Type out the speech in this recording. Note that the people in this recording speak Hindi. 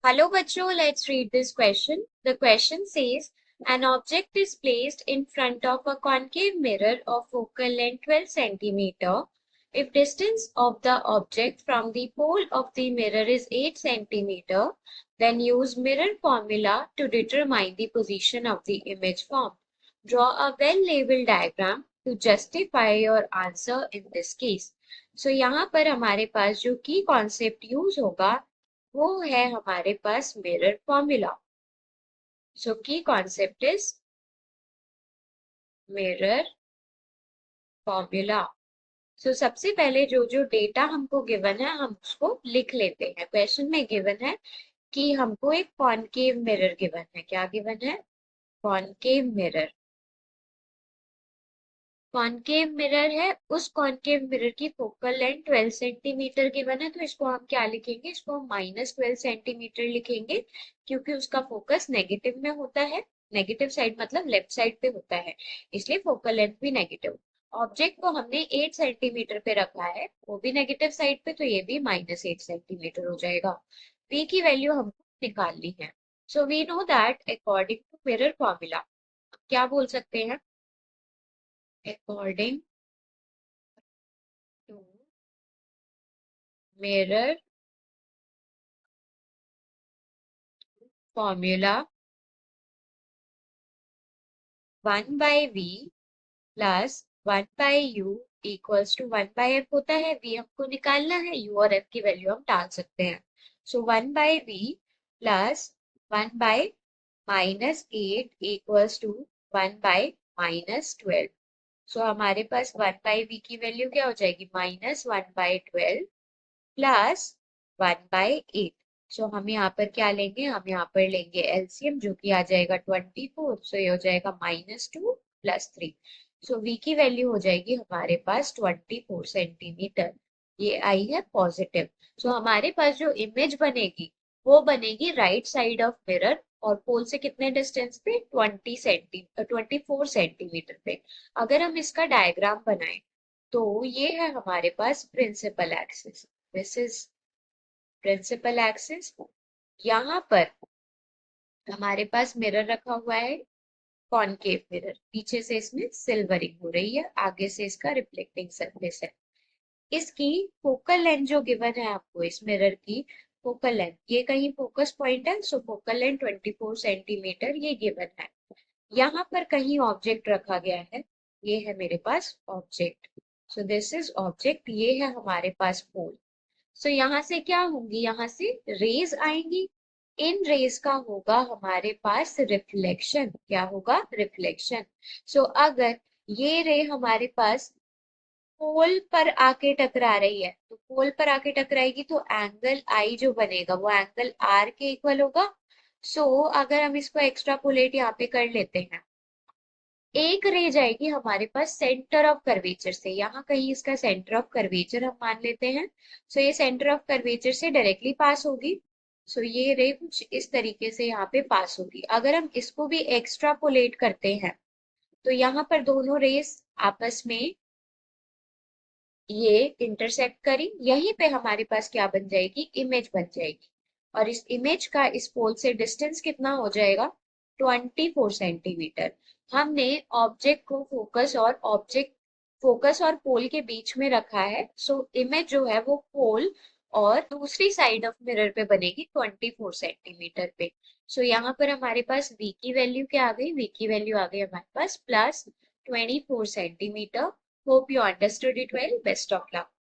Hello, bachcho. Let's read this question. The question says, an object is placed in front of a concave mirror of focal length 12 centimeter. If distance of the object from the pole of the mirror is 8 centimeter, then use mirror formula to determine the position of the image formed. Draw a well-labeled diagram to justify your answer in this case. So यहाँ पर हमारे पास जो की कॉन्सेप्ट यूज होगा वो है हमारे पास mirror formula. So key concept is mirror formula. So सबसे पहले जो जो डेटा हमको गिवन है हम उसको लिख लेते हैं. क्वेश्चन में गिवन है कि हमको एक कॉनकेव मिरर गिवन है. क्या गिवन है? Concave mirror. कॉनकेव मिरर है. उस कॉनकेव मिरर की फोकल लेंथ 12 सेंटीमीटर गिवन है, तो इसको हम क्या लिखेंगे? इसको हम -12 सेंटीमीटर लिखेंगे क्योंकि उसका फोकस नेगेटिव में होता है. नेगेटिव साइड मतलब लेफ्ट साइड पे होता है, इसलिए फोकल लेंथ भी नेगेटिव. ऑब्जेक्ट को हमने 8 सेंटीमीटर पे रखा है, वो भी नेगेटिव साइड पे, तो ये भी -8 सेंटीमीटर हो जाएगा. p की वैल्यू हमको निकालनी है. So we know that according to mirror formula क्या बोल सकते हैं? According to mirror formula 1/v plus 1/u equals to 1/f होता है. v हमको निकालना है, u और f की वैल्यू हम डाल सकते हैं. सो 1/v प्लस 1/-8 इक्वल्स टू 1/-12. सो हमारे पास 1/v की वैल्यू क्या हो जाएगी? -1/12 प्लस 1/8. सो हम यहाँ पर क्या लेंगे? हम यहाँ पर लेंगे एलसीएम, जो कि आ जाएगा 24. सो ये हो जाएगा -2 + 3. सो v की वैल्यू हो जाएगी हमारे पास 24 सेंटीमीटर. ये आई है पॉजिटिव. सो हमारे पास जो इमेज बनेगी वो बनेगी राइट साइड ऑफ मिरर और पोल से कितने डिस्टेंस पे? 24 सेंटीमीटर पे. अगर हम इसका डायग्राम बनाएं तो ये है हमारे पास principal axis. This is principal axis. यहाँ पर हमारे पास मिरर रखा हुआ है, कॉनकेव मिरर. पीछे से इसमें सिल्वरिंग हो रही है, आगे से इसका रिफ्लेक्टिंग सरफेस है. इसकी फोकल लेंथ जो गिवन है आपको, इस मिरर की फोकल लेंथ, ये कहीं फोकस पॉइंट है, सो फोकल लेंथ 24 सेंटीमीटर ये गिवन है. यहाँ पर कहीं ऑब्जेक्ट रखा गया है, ये है मेरे पास object. So this is object. ये है हमारे पास पोल. सो यहाँ से क्या होंगी? यहाँ से रेज आएंगी. इन रेज का होगा हमारे पास रिफ्लेक्शन. क्या होगा? रिफ्लेक्शन. सो अगर ये रे हमारे पास पोल पर आके टकरा रही है, तो पोल पर आके टकराएगी तो एंगल आई जो बनेगा वो एंगल आर के इक्वल होगा. सो अगर हम इसको एक्स्ट्रापोलेट यहाँ पे कर लेते हैं, एक रे जाएगी हमारे पास सेंटर ऑफ कर्वेचर से. यहाँ कहीं इसका सेंटर ऑफ कर्वेचर हम मान लेते हैं. सो ये सेंटर ऑफ कर्वेचर से डायरेक्टली पास होगी. सो ये रे कुछ इस तरीके से यहाँ पे पास होगी. अगर हम इसको भी एक्स्ट्रापोलेट करते हैं तो यहाँ पर दोनों रेस आपस में ये इंटरसेक्ट करी, यहीं पे हमारे पास क्या बन जाएगी? इमेज बन जाएगी. और इस इमेज का इस पोल से डिस्टेंस कितना हो जाएगा? 24 सेंटीमीटर. हमने ऑब्जेक्ट को फोकस और पोल के बीच में रखा है. सो इमेज जो है वो पोल और दूसरी साइड ऑफ मिरर पे बनेगी 24 सेंटीमीटर पे. सो यहाँ पर हमारे पास v की वैल्यू क्या आ गई? v की वैल्यू आ गई हमारे पास +24 centimetre. Hope you understood it well. Best of luck.